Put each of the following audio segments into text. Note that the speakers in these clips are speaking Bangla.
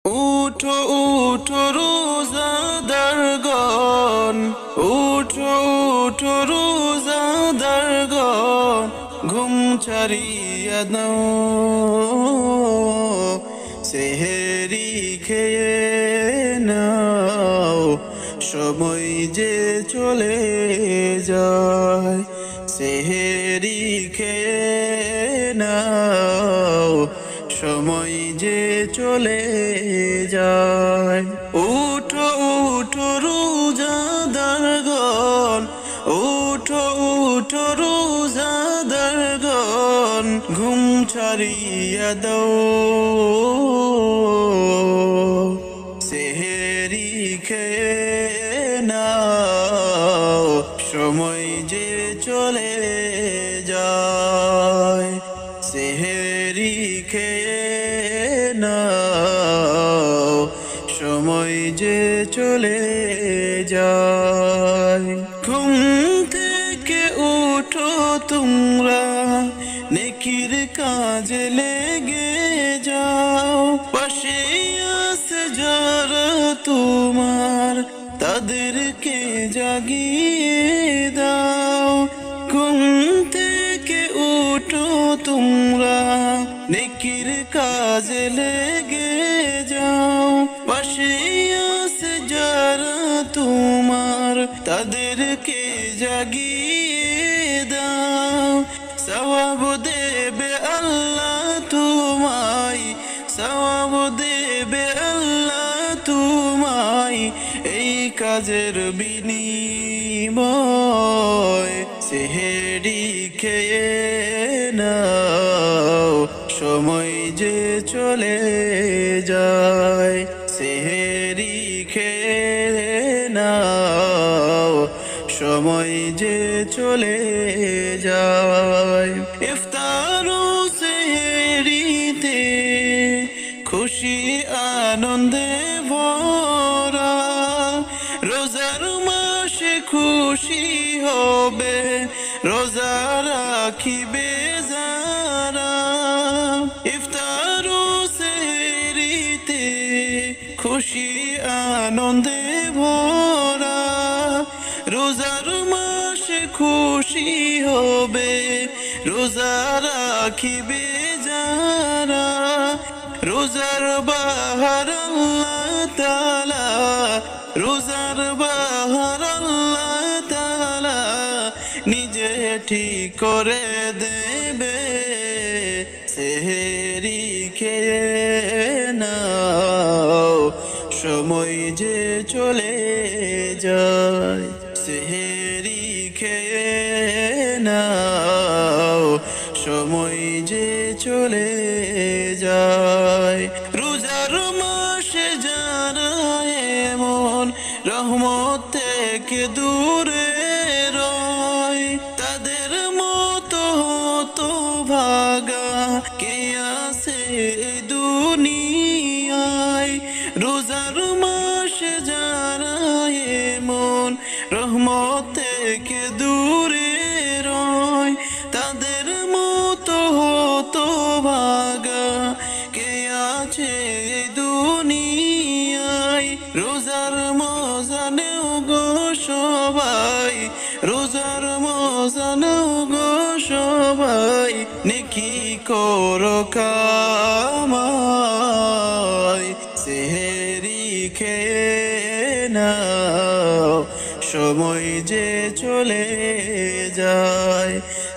উঠো উঠো রোজাদারগণ, উঠো উঠো রোজাদারগণ, ঘুম ছাড়িয়া দাও, সেহেরি খেয়ে নাও, সময় যে চলে যায়। সেহেরি খেয়ে নাও, সময় যে চলে যায়। উঠো উঠো রোজাদারগণ, উঠো উঠো রোজাদারগণ, ঘুম ছাড়িয়া দাও, সেহেরি খেয়ে নাও, সময় যে চলে যায়। সেহেরি খেয়ে নাও, সময় যে চলে যায়। ঘুম থেকে উঠো তোমরা, নেকির কাজে লেগে যাও, পাশে আছে যারা তোমার, তাদেরকে জাগিয়ে দাও। ঘুম থেকে উঠো তোমরা, নেকির কাজে লেগে যাও, পাশে আছে যারা তোমার, তাদেরকে জাগিয়ে দাও। সওয়াব দেবে আল্লাহ তোমায়, সওয়াব দেবে আল্লাহ তোমায়, এই কাজের বিনিময়। সেহেরি খেয়ে নাও, সময় যে চলে যায়। সেহেরি খেয়ে নাও, সময় যে চলে যায়। ইফতার ও সেহরিতে খুশি আনন্দে ভরা, রোজার মাসে খুশি হবে রোজা রাখিবে যারা। ইফতার ও সেহরিতে খুশি আনন্দে ভরা, রোজার মাসে খুশি হবে রোজা রাখিবে যারা। রোজার বাহার আল্লাহ তাআলা, রোজার বাহার আল্লাহ তাআলা নিজে ঠিক করে দেবে। সেহেরি খেয়ে নাও, সময় যে চলে যায়। সেহেরি খেয়ে নাও, সময় যে চলে যায়। রোজার মাসে যারা এমন রহমত থেকে দূরে রয়, তাদের মতো হতো ভাগা কে আছে দুনিয়ায়। রোজার মাসে যারা এমন রহমত থেকে দূরে রয়, তাদের মতো হতো ভাগা কে আছে দুনিয়ায়। রোজার মজা নেও গো সবাই, রোজার মজা নেও গো সবাই, নেকি করো কামাই। সেহেরি খেয়ে নাও, সময় যে চলে যায়।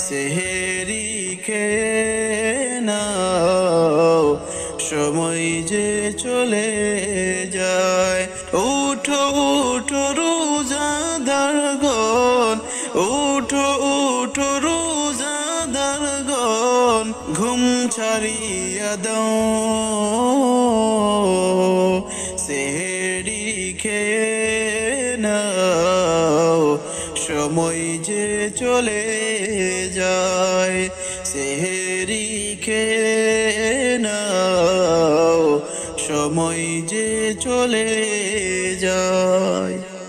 সেহেরি খেয়ে নাও, সময় যে চলে যায়। উঠো উঠো রোজাদারগণ, উঠো উঠো রোজাদারগণ, ঘুম ছাড়িয়া দাও, সেহেরি খেয়ে নাও, সময় যে চলে যায়। সেহেরি খেয়ে নাও, সময় যে চলে যায়।